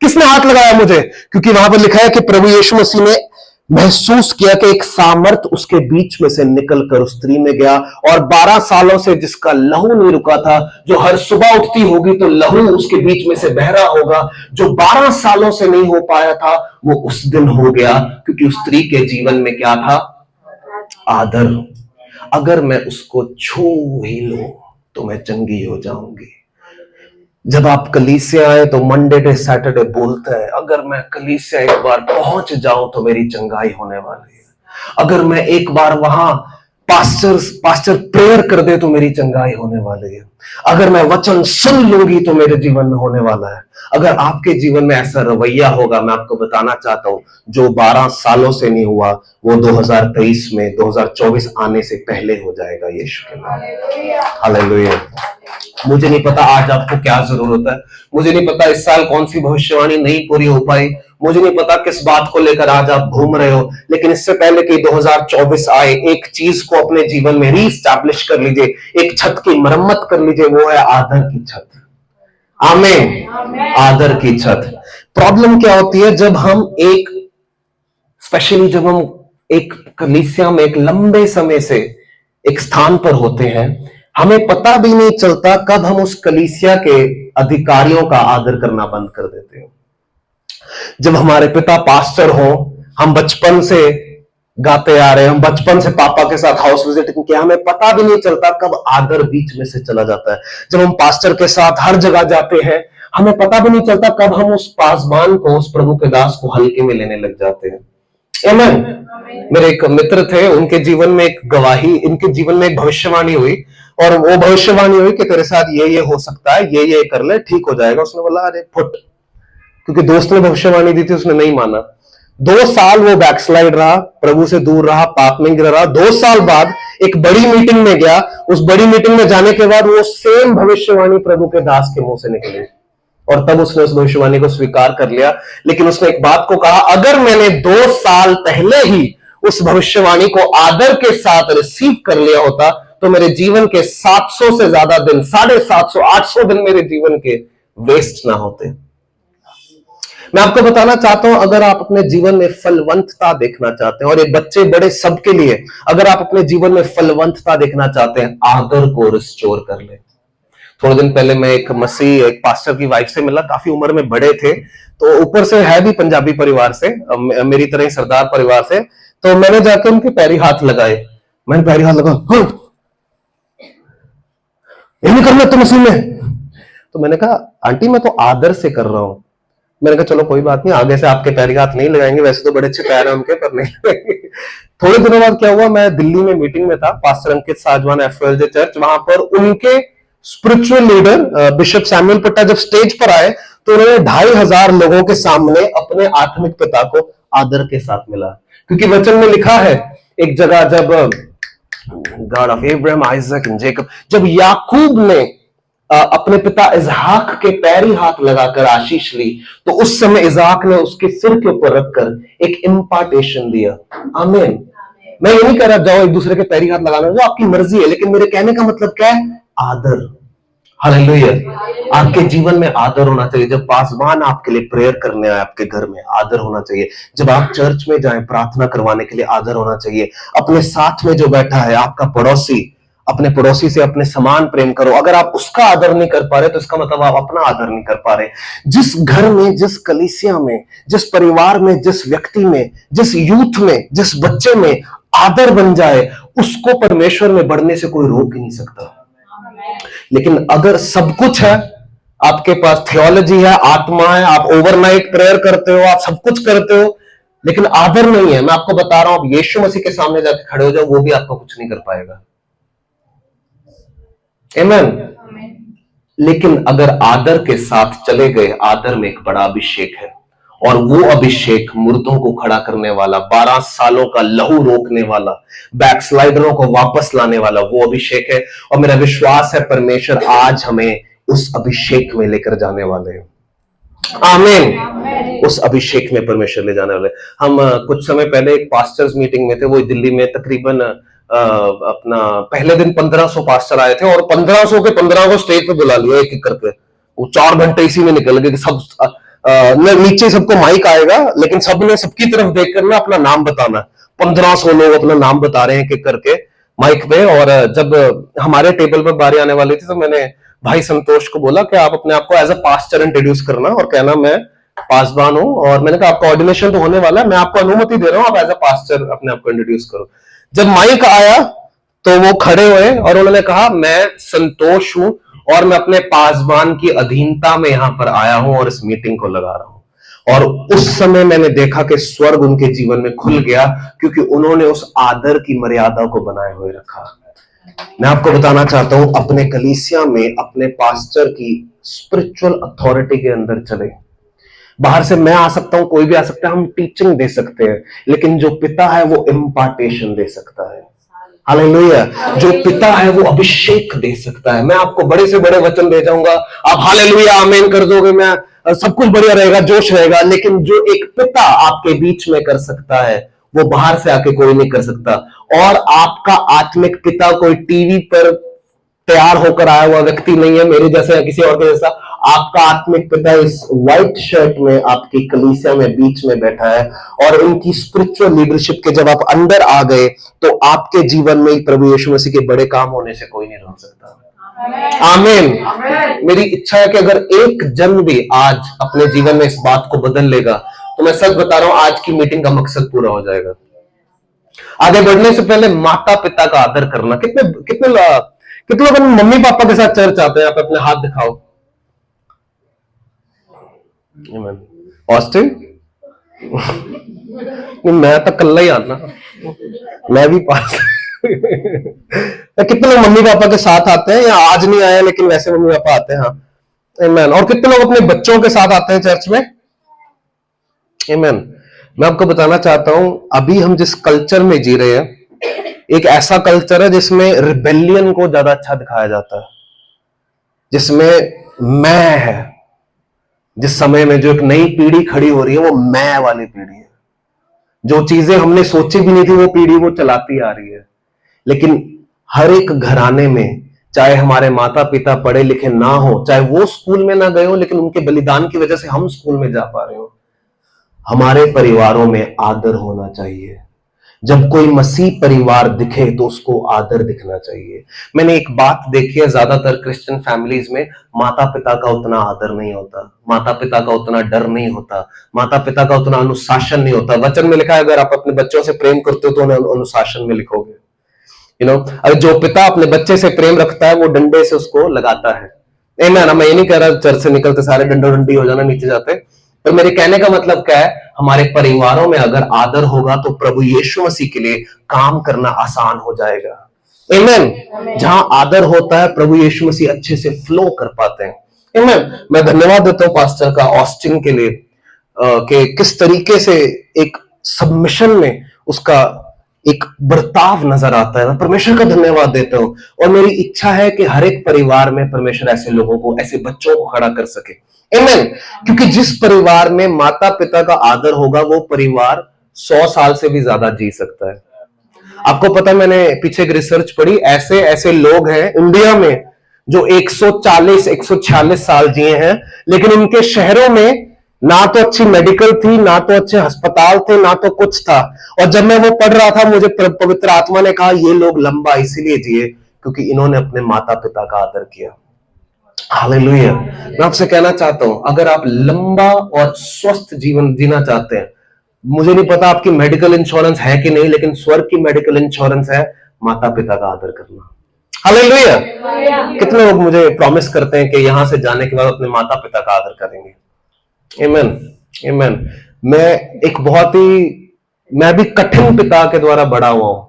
S1: किसने हाथ लगाया मुझे? क्योंकि वहां पर लिखा है कि प्रभु यीशु मसीह ने महसूस किया कि एक सामर्थ उसके बीच में से निकलकर उस स्त्री में गया, और 12 सालों से जिसका लहू नहीं रुका था, जो हर सुबह उठती होगी तो लहू उसके बीच में से बह रहा होगा, जो 12 सालों से नहीं हो पाया था, वो उस दिन हो गया, क्योंकि उस स्त्री के जीवन में क्या था? आदर। अगर मैं उसको छू ही लूं, तो मैं चंगी हो जाऊंगी। जब आप कलीसिया आए, तो मंडे टू सैटरडे बोलते हैं, अगर मैं कलीसिया एक बार पहुंच जाऊं, तो मेरी चंगाई होने वाली है। अगर मैं एक बार वहां पास्टर प्रेयर कर दे, तो मेरी चंगाई होने वाली है। अगर मैं वचन सुन लूंगी, तो मेरे जीवन में होने वाला है। अगर आपके जीवन में ऐसा रवैया होगा, मैं आपको बताना चाहता हूं, जो 12 सालों से नहीं हुआ, वो 2023 में, 2024 आने से पहले हो जाएगा यीशु के नाम। हालेलुया। मुझे नहीं पता आज आपको क्या जरूरत है, मुझे नहीं पता इस साल कौन सी भविष्यवाणी नहीं पूरी हो पाई, मुझे नहीं पता किस बात को लेकर आज आप घूम रहे हो, लेकिन इससे पहले कि 2024 आए, एक चीज को अपने जीवन में रीस्टैब्लिश कर लीजिए, एक छत की मरम्मत कर लीजिए, वो है आदर की छत। आमीन। आदर की छत। प्रॉब्लम क्या होती है, जब हम एक, स्पेशली जब हम एक कलीसिया में एक लंबे समय से एक स्थान पर होते हैं, हमें पता भी नहीं चलता कब हम उस कलीसिया के अधिकारियों का आदर करना बंद कर देते हैं। जब हमारे पिता पास्टर हो, हम बचपन से गाते आ रहे हैं, हम बचपन से पापा के साथ हाउस विजिटिंग किया, हमें पता भी नहीं चलता कब आदर बीच में से चला जाता है। जब हम पास्टर के साथ हर जगह जाते हैं, हमें पता भी नहीं चलता कब हम उस पासबान को, उस प्रभु के दास को हल्के में लेने लग जाते हैं। आमीन। मेरे एक मित्र थे, उनके जीवन में एक गवाही, इनके जीवन में एक भविष्यवाणी हुई, और वो भविष्यवाणी हुई कि तेरे साथ ये हो सकता है, ये कर ले, ठीक हो जाएगा। उसने बोला अरे फुट, क्योंकि दोस्त ने भविष्यवाणी दी थी, उसने नहीं माना। 2 साल वो बैकस्लाइड रहा, प्रभु से दूर रहा, पाप में गिरा रहा। 2 साल बाद एक बड़ी मीटिंग में गया, उस बड़ी मीटिंग में जाने के बाद वो सेम भविष्यवाणी प्रभु के दास के मुंह से निकली, और तब उसने उस भविष्यवाणी को स्वीकार कर लिया। लेकिन उसने एक बात को कहा, अगर मैंने 2 साल पहले ही उस भविष्यवाणी को आदर के साथ रिसीव कर लिया होता, तो मेरे जीवन के 700 से ज्यादा दिन, 750, 800 दिन मेरे जीवन के वेस्ट ना होते। मैं आपको बताना चाहता हूं, अगर आप अपने जीवन में फलवंतता देखना चाहते हैं, और एक बच्चे बड़े सबके लिए, अगर आप अपने जीवन में फलवंतता देखना चाहते हैं, आदर को रिस्टोर कर ले। थोड़े दिन पहले मैं एक पास्टर की वाइफ से मिला, काफी उम्र में बड़े थे, तो ऊपर से है भी पंजाबी परिवार से, मेरी तरह ही सरदार परिवार से। तो मैंने जाके उनके पैरी हाथ लगाए, मैंने पैरी हाथ लगा, हाँ ये नहीं करना तुम मसीह में। तो मैंने कहा आंटी मैं तो आदर से कर रहा हूं। मैंने कहा चलो कोई बात नहीं, आगे से आपके पैर हाथ नहीं लगाएंगे, वैसे तो बड़े अच्छे पैर हैं उनके, पर नहीं लगाएंगे। थोड़े दिनों बाद क्या हुआ, मैं दिल्ली में मीटिंग में था, पास्टर अंकित साजवान एफएलजे चर्च, वहां पर उनके स्पिरिचुअल लीडर बिशप सैमुअल पट्टा जब स्टेज पर आए, तो उन्होंने 2500 लोगों के सामने अपने आत्मिक पिता को आदर के साथ मिला। क्योंकि वचन में लिखा है एक जगह, जब God of Abraham, Isaac and Jacob, जब याकूब ने अपने पिता इसहाक के पैरी हाथ लगाकर आशीष ली, तो उस समय इसहाक ने उसके सिर के ऊपर रखकर एक इम्पार्टेशन दिया। आमीन। मैं ये नहीं कह रहा जाओ एक दूसरे के पैरी हाथ लगाना, वो आपकी मर्जी है, लेकिन मेरे कहने का मतलब क्या है, आदर। हालेलुया। आपके जीवन में आदर होना चाहिए। जब पासवान आपके लिए प्रेयर करने आए आपके घर में, आदर होना चाहिए। जब आप चर्च में जाएं प्रार्थना करवाने के लिए, आदर होना चाहिए। अपने साथ में जो बैठा है आपका पड़ोसी, अपने पड़ोसी से अपने समान प्रेम करो। अगर आप उसका आदर नहीं कर पा रहे, तो इसका मतलब आप अपना आदर नहीं कर पा रहे। जिस घर में, जिस कलीसिया में, जिस परिवार में, जिस व्यक्ति में, जिस यूथ में, जिस बच्चे में आदर बन जाए, उसको परमेश्वर में बढ़ने से कोई रोक ही नहीं सकता। लेकिन अगर सब कुछ है, आपके पास थियोलॉजी है, आत्मा है, आप ओवरनाइट प्रेयर करते हो, आप सब कुछ करते हो, लेकिन आदर नहीं है, मैं आपको बता रहा हूं, आप यीशु मसीह के सामने जाके खड़े हो जाओ, वो भी आपको कुछ नहीं कर पाएगा। आमीन। लेकिन अगर आदर के साथ चले गए, आदर में एक बड़ा अभिषेक है, और वो अभिषेक मुर्दों को खड़ा करने वाला, 12 सालों का लहू रोकने वाला, बैकस्लाइडरों को वापस लाने वाला वो अभिषेक है। और मेरा विश्वास है परमेश्वर आज हमें उस अभिषेक में लेकर जाने वाले हैं। आमीन। उस अभिषेक में परमेश्वर ले जाने वाले। हम कुछ समय पहले एक पास्टर्स मीटिंग में थे, वो दिल्ली में, तकरीबन अपना पहले दिन 1500 पास्टर आए थे, और 1500 के 15 को स्टेज पे बुला लिया एक एक करके। वो 4 घंटे इसी में निकल गए कि सब नीचे सबको माइक आएगा, लेकिन सबने सबकी तरफ देखकर ना अपना नाम बताना। 1500 लोग अपना नाम बता रहे हैं एक एक करके माइक पे। और जब हमारे टेबल पर बारी आने वाली थी, तो मैंने भाई संतोष को बोला कि आप अपने आप को एज अ पास्टर इंट्रोड्यूस करना और कहना मैं पासवान हूं, और मैंने कहा आपका ऑर्डिनेशन तो होने वाला है, मैं आपको अनुमति दे रहा हूं, आप एज अ पास्टर अपने आप को इंट्रोड्यूस करो। जब माइक आया तो वो खड़े हुए और उन्होंने कहा मैं संतोष हूं, और मैं अपने पासवान की अधीनता में यहां पर आया हूं और इस मीटिंग को लगा रहा हूं। और उस समय मैंने देखा कि स्वर्ग उनके जीवन में खुल गया, क्योंकि उन्होंने उस आदर की मर्यादा को बनाए हुए रखा। मैं आपको बताना चाहता हूं, अपने कलीसिया में अपने पास्टर की स्पिरिचुअल अथॉरिटी के अंदर चले। बाहर से मैं आ सकता हूं, कोई भी आ सकता है, हम टीचिंग दे सकते हैं, लेकिन जो पिता है वो इम्पार्टेशन दे सकता है। हालेलुया। जो पिता है वो अभिषेक दे सकता है। मैं आपको बड़े से बड़े वचन दे जाऊंगा, आप हालेलुया आमीन कर दोगे, मैं सब कुछ बढ़िया रहेगा, जोश रहेगा, लेकिन जो एक पिता आपके बीच में कर सकता है, वो बाहर से आके कोई नहीं कर सकता। और आपका आत्मिक पिता कोई टीवी पर तैयार होकर आया हुआ व्यक्ति नहीं है, मेरे जैसा या किसी और के जैसा। आपका आत्मिक पिता इस व्हाइट शर्ट में आपकी कलीसिया में बीच में बैठा है, और इनकी स्पिरिचुअल लीडरशिप के जब आप अंदर आ गए तो आपके जीवन में प्रभु यीशु मसीह के बड़े काम होने से कोई नहीं रोक सकता। आमीन। मेरी इच्छा है कि अगर एक जन भी आज अपने जीवन में इस बात को बदल लेगा तो मैं सच बता रहा हूं, आज की मीटिंग का मकसद पूरा हो जाएगा। आगे बढ़ने से पहले माता पिता का आदर करना। कितने कितने कितने लोग मम्मी पापा के साथ चर्च आते हैं? आप अपने हाथ दिखाओ। ऑस्टिन मैं तो कल्ला ही आना, मैं भी पास। कितने लोग मम्मी पापा के साथ आते हैं, या आज नहीं आए लेकिन वैसे मम्मी पापा आते हैं? हाँ, आमीन। और कितने लोग अपने बच्चों के साथ आते हैं चर्च में? आमीन। मैं आपको बताना चाहता हूं, अभी हम जिस कल्चर में जी रहे हैं, एक ऐसा कल्चर है जिसमें रिबेलियन को ज्यादा अच्छा दिखाया जाता है, जिसमें मैं है। जिस समय में जो एक नई पीढ़ी खड़ी हो रही है वो मैं वाली पीढ़ी है। जो चीजें हमने सोची भी नहीं थी वो पीढ़ी वो चलाती आ रही है। लेकिन हर एक घराने में, चाहे हमारे माता पिता पढ़े लिखे ना हो, चाहे वो स्कूल में ना गए हो, लेकिन उनके बलिदान की वजह से हम स्कूल में जा पा रहे हो, हमारे परिवारों में आदर होना चाहिए। जब कोई मसीह परिवार दिखे तो उसको आदर दिखना चाहिए। मैंने एक बात देखी है, ज्यादातर क्रिश्चियन फैमिलीज में माता पिता का उतना आदर नहीं होता, माता पिता का उतना डर नहीं होता, माता पिता का उतना अनुशासन नहीं होता। वचन में लिखा है, अगर आप अपने बच्चों से प्रेम करते हो तो उन्हें अनुशासन में लिखोगे। अगर जो पिता अपने बच्चे से प्रेम रखता है वो डंडे से उसको लगाता है। मैं ये नहीं कह रहा चर्च से निकलते सारे डंडो डंडी हो जाना, नीचे जाते। पर मेरे कहने का मतलब क्या है, हमारे परिवारों में अगर आदर होगा तो प्रभु यीशु मसीह के लिए काम करना आसान हो जाएगा। आमीन। जहां आदर होता है प्रभु यीशु मसीह अच्छे से फ्लो कर पाते हैं। आमीन। मैं धन्यवाद देता हूं पास्टर का ऑस्टिन के लिए, कि किस तरीके से एक सबमिशन में उसका एक बर्ताव नजर आता है। मैं परमेश्वर का धन्यवाद देता हूं, और मेरी इच्छा है कि हर एक परिवार में परमेश्वर ऐसे लोगों को, ऐसे बच्चों को खड़ा कर सके। आमीन। क्योंकि जिस परिवार में माता पिता का आदर होगा वो परिवार 100 साल से भी ज्यादा जी सकता है। आपको पता है, मैंने पीछे एक रिसर्च पढ़ी, ऐसे ऐसे लोग हैं इंडिया में जो 140-146 साल जिए हैं, लेकिन उनके शहरों में ना तो अच्छी मेडिकल थी, ना तो अच्छे अस्पताल थे, ना तो कुछ था। और जब मैं वो पढ़ रहा था, मुझे पवित्र आत्मा ने कहा ये लोग लंबा इसीलिए जिए क्योंकि इन्होंने अपने माता पिता का आदर किया। हालेलुया। मैं आपसे कहना चाहता हूं, अगर आप लंबा और स्वस्थ जीवन जीना चाहते हैं, मुझे नहीं पता आपकी मेडिकल इंश्योरेंस है कि नहीं, लेकिन स्वर्ग की मेडिकल इंश्योरेंस है माता पिता का आदर करना। हालेलुया। कितने लोग मुझे प्रॉमिस करते हैं कि यहां से जाने के बाद अपने माता पिता का आदर करेंगे? आमीन। आमीन। मैं भी कठिन पिता के द्वारा बड़ा हुआ हूं।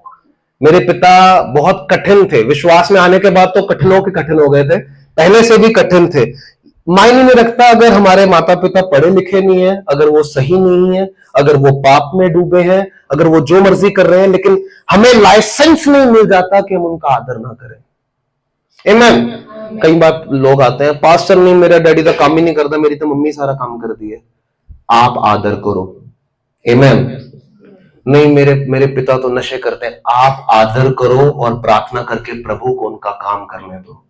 S1: मेरे पिता बहुत कठिन थे, विश्वास में आने के बाद तो कठिनों के कठिन हो गए थे, पहले से भी कठिन थे। मायने नहीं रखता अगर हमारे माता पिता पढ़े लिखे नहीं है, अगर वो सही नहीं है, अगर वो पाप में डूबे हैं, अगर वो जो मर्जी कर रहे हैं, लेकिन हमें लाइसेंस नहीं मिल जाता कि हम उनका आदर ना करें। आमीन। कई बार लोग आते हैं, पास्टर नहीं, मेरा डैडी तो काम ही नहीं करता, मेरी तो मम्मी सारा काम करती है। आप आदर करो। आमीन। नहीं, मेरे पिता तो नशे करते हैं, आप आदर करो और प्रार्थना करके प्रभु को उनका काम करने दो।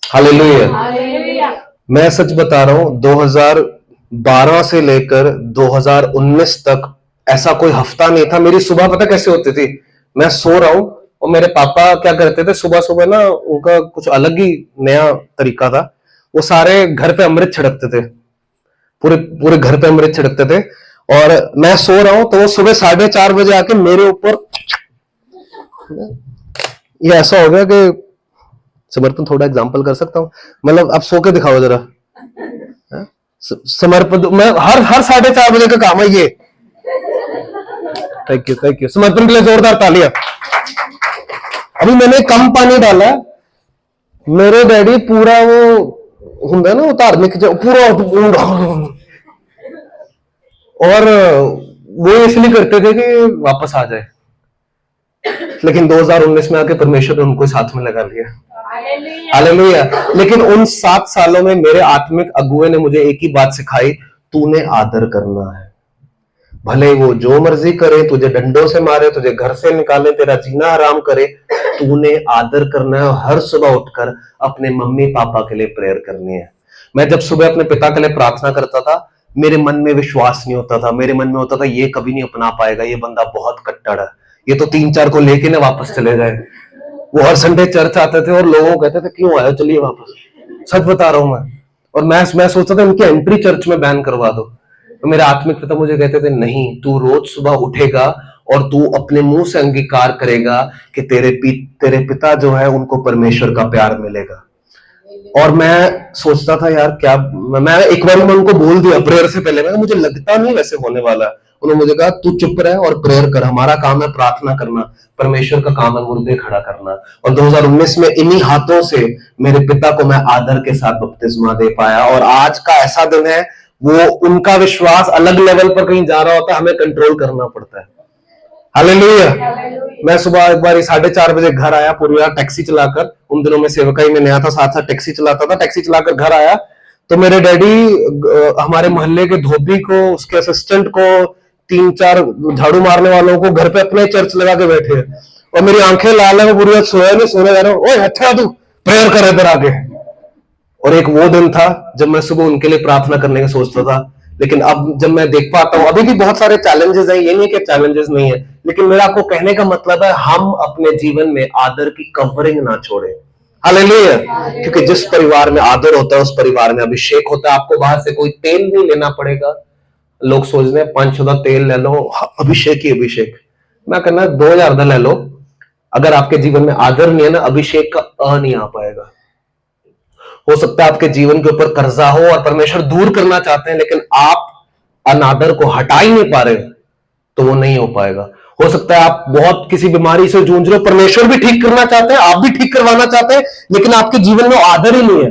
S1: हालेलुया। मैं सच बता रहा हूं, 2012 से लेकर 2019 तक ऐसा कोई हफ्ता नहीं था। मेरी सुबह पता कैसे होती थी, मैं सो रहा हूं और मेरे पापा क्या करते थे, सुबह सुबह ना उनका कुछ अलग ही नया तरीका था, वो सारे घर पे अमृत छिड़कते थे, पूरे पूरे घर पे अमृत छिड़कते थे। और मैं सो रहा हूं तो वो सुबह 4:30 बजे आके मेरे ऊपर, ये ऐसा हो गया कि समर्पण थोड़ा एग्जांपल कर सकता हूं, मतलब आप सो के दिखाओ जरा। समर्पण मैं हर 4:30 बजे का काम है ये। थैंक यू समर्पण के लिए जोरदार तालियां। अभी मैंने कम पानी डाला, मेरे डैडी पूरा वो होंगे ना वो धार्मिक पूरा, और वो इसलिए करते थे कि वापस आ जाए, लेकिन 2019 में आके परमेश्वर ने उनको साथ में लगा लिया। हालेलुया। लेकिन उन 7 सालों में मेरे आत्मिक अगुए ने मुझे एक ही बात सिखाई, तूने आदर करना है। भले वो जो मर्जी करे, तुझे डंडों से मारे, तुझे घर से निकाले, तेरा जीना आराम करे, तूने आदर करना है। हर सुबह उठकर अपने मम्मी पापा के लिए प्रेयर करनी है। मैं जब सुबह अपने पिता के लिए प्रार्थना करता था, मेरे मन में विश्वास नहीं होता था, मेरे मन में होता था ये कभी नहीं अपना पाएगा, ये बंदा बहुत कट्टर है, ये तो 3-4 को लेके ना वापस चले जाए। वो हर संडे चर्च आते थे और लोगों को कहते थे क्यों आए हो, चलिए वापस। सच बता रहा हूं मैं। और मैं सोचता था उनकी एंट्री चर्च में बैन करवा दो। तो मेरे आत्मिक पिता मुझे कहते थे नहीं, तू रोज सुबह उठेगा और तू अपने मुंह से अंगीकार करेगा कि तेरे पिता जो है उनको परमेश्वर का प्यार मिलेगा। और मैं सोचता था यार क्या, मैं एक बार मैं उनको बोल दिया प्रेयर से पहले, मैं मुझे लगता नहीं वैसे होने वाला है। उन्होंने मुझे कहा तू चुप रह और प्रेयर कर, हमारा काम है प्रार्थना करना, परमेश्वर का काम है मुर्दे खड़ा करना। और 2019 में इन्हीं हाथों से मेरे पिता को मैं आदर के साथ बपतिस्मा दे पाया। और आज का ऐसा दिन है, वो उनका विश्वास अलग लेवल पर कहीं जा रहा होता है, हमें कंट्रोल करना पड़ता है। हालेलुया। मैं सुबह एक बार 4:30 बजे घर आया, पूरी टैक्सी चलाकर, उन दिनों में सेवकाई में नया था, साथ साथ टैक्सी चलाता था। टैक्सी चलाकर घर आया तो मेरे डैडी हमारे मोहल्ले के धोबी को, उसके असिस्टेंट को, 3-4 झाड़ू मारने वालों को घर पे अपने चर्च लगा के बैठे हैं। और मेरी आंखें लाल है, पूरी रात सोया नहीं, सोने जा रहा हूँ, ओए अच्छा तू प्रेयर कर इधर आके। और एक वो दिन था जब मैं सुबह उनके लिए प्रार्थना करने का सोचता था। लेकिन अब जब मैं देख पाता हूं, अभी भी बहुत सारे चैलेंजेस हैं, ये नहीं कि चैलेंजेस नहीं है, लेकिन मेरा आपको कहने का मतलब है हम अपने जीवन में आदर की कवरिंग ना छोड़े। हालेलुया। क्योंकि जिस परिवार में आदर होता है उस परिवार में अभिषेक होता है। आपको बाहर से कोई तेल नहीं लेना पड़ेगा। लोग सोच रहे हैं 500 तेल ले लो, अभिषेक ही अभिषेक। मैं कहना 2000 का ले लो, अगर आपके जीवन में आदर नहीं है ना, अभिषेक का अ नहीं आ पाएगा। हो सकता है आपके जीवन के ऊपर कर्जा हो और परमेश्वर दूर करना चाहते हैं, लेकिन आप अनादर को हटा ही नहीं पा रहे, तो वो नहीं हो पाएगा। हो सकता है आप बहुत किसी बीमारी से जूझ रहे हो, परमेश्वर भी ठीक करना चाहते हैं, आप भी ठीक करवाना चाहते हैं, लेकिन आपके जीवन में आदर ही नहीं है।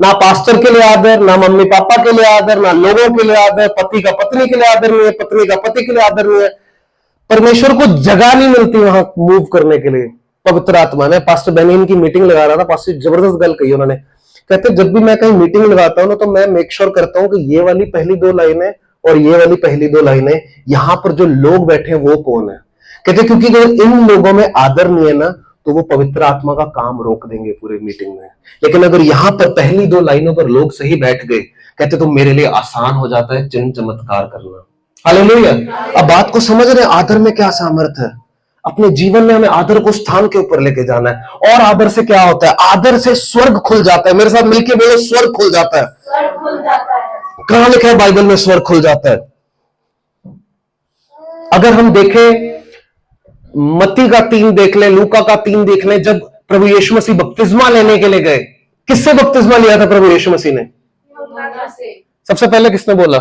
S1: ना पास्टर के लिए आदर, ना मम्मी पापा के लिए आदर, ना लोगों के लिए आदर, पति का पत्नी के लिए आदर नहीं है, पत्नी का पति के लिए आदर नहीं है। परमेश्वर को जगह नहीं मिलती वहां मूव करने के लिए। पवित्र आत्मा ने, पास्टर बेनियन की मीटिंग लगा रहा था, पास्टर जबरदस्त गल कही उन्होंने। कहते जब भी मैं कहीं मीटिंग लगाता हूं ना, तो मैं मेक श्योर करता हूं कि ये वाली पहली 2 लाइनें और ये वाली पहली 2 लाइनें, यहां पर जो लोग बैठे हैं वो कौन है। कहते क्योंकि अगर इन लोगों में आदर नहीं है ना, तो वो पवित्र आत्मा का काम रोक देंगे पूरी मीटिंग में। लेकिन अगर यहां पर पहली 2 लाइनों पर लोग सही बैठ गए, कहते तो मेरे लिए आसान हो जाता है चिन्ह चमत्कार करना। हालेलुया। अब बात को समझ रहे हैं, आदर में क्या सामर्थ्य है। अपने जीवन में हमें आदर को स्थान के ऊपर लेके जाना है। और आदर से क्या होता है, आदर से स्वर्ग खुल जाता है। मेरे साथ मिलके बोलो, स्वर्ग खुल जाता है।
S2: स्वर्ग खुल जाता है।
S1: कहां लिखा है बाइबल में स्वर्ग खुल जाता है? अगर हम देखें, मत्ती का 3 देख ले, लूका का 3 देख ले, जब प्रभु यीशु मसीह बपतिस्मा लेने के लिए गए, किससे बपतिस्मा लिया था प्रभु यीशु मसीह ने? सबसे पहले किसने बोला?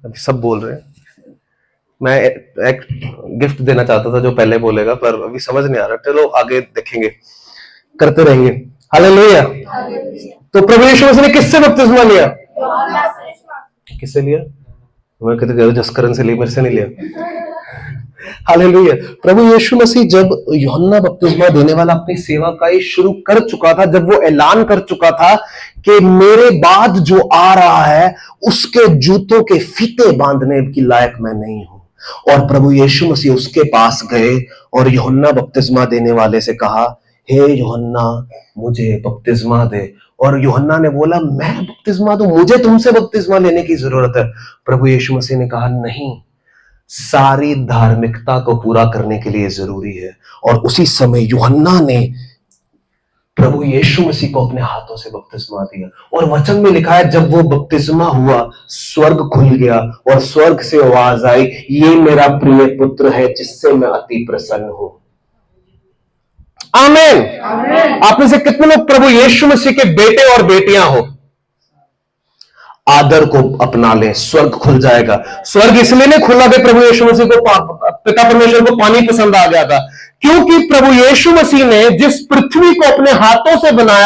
S1: अभी सब बोल रहे हैं। मैं एक गिफ्ट देना चाहता था जो पहले बोलेगा, पर अभी समझ नहीं आ रहा। चलो आगे देखेंगे, करते रहेंगे। हालेलुया। तो प्रभु यीशु मसीह ने किससे बपतिस्मा लिया? किससे लिया? मैं कहते जसकरण से लिया, मेरे से नहीं लिया। हालेलुया। प्रभु यीशु मसीह जब यूहन्ना बपतिस्मा देने वाला अपनी सेवा का ही शुरू कर चुका था, जब वो ऐलान कर चुका था कि मेरे बाद जो आ रहा है उसके जूतों के फीते बांधने की लायक मैं नहीं हूं, और प्रभु यीशु मसीह उसके पास गए और यूहन्ना बपतिस्मा देने वाले से कहा, हे यूहन्ना मुझे बपतिस्मा दे। और यूहन्ना ने बोला, मैं बपतिस्मा दूं? मुझे तुमसे बपतिस्मा लेने की जरूरत है। प्रभु यीशु मसीह ने कहा, नहीं, सारी धार्मिकता को पूरा करने के लिए जरूरी है। और उसी समय यूहन्ना ने प्रभु यीशु मसीह को अपने हाथों से बपतिस्मा दिया। और वचन में लिखा है, जब वो बपतिस्मा हुआ, स्वर्ग खुल गया और स्वर्ग से आवाज आई, ये मेरा प्रिय पुत्र है जिससे मैं अति प्रसन्न हूं। आमीन। आप में से कितने लोग प्रभु यीशु मसीह के बेटे और बेटियां हो? आदर को अपना लें, स्वर्ग खुल जाएगा। स्वर्ग इसलिए नहीं खुला कि प्रभु यीशु मसीह को पिता परमेश्वर को पानी पसंद आ गया था, क्योंकि प्रभु यीशु मसीह ने जिस पृथ्वी को अपने हाथों से बनाया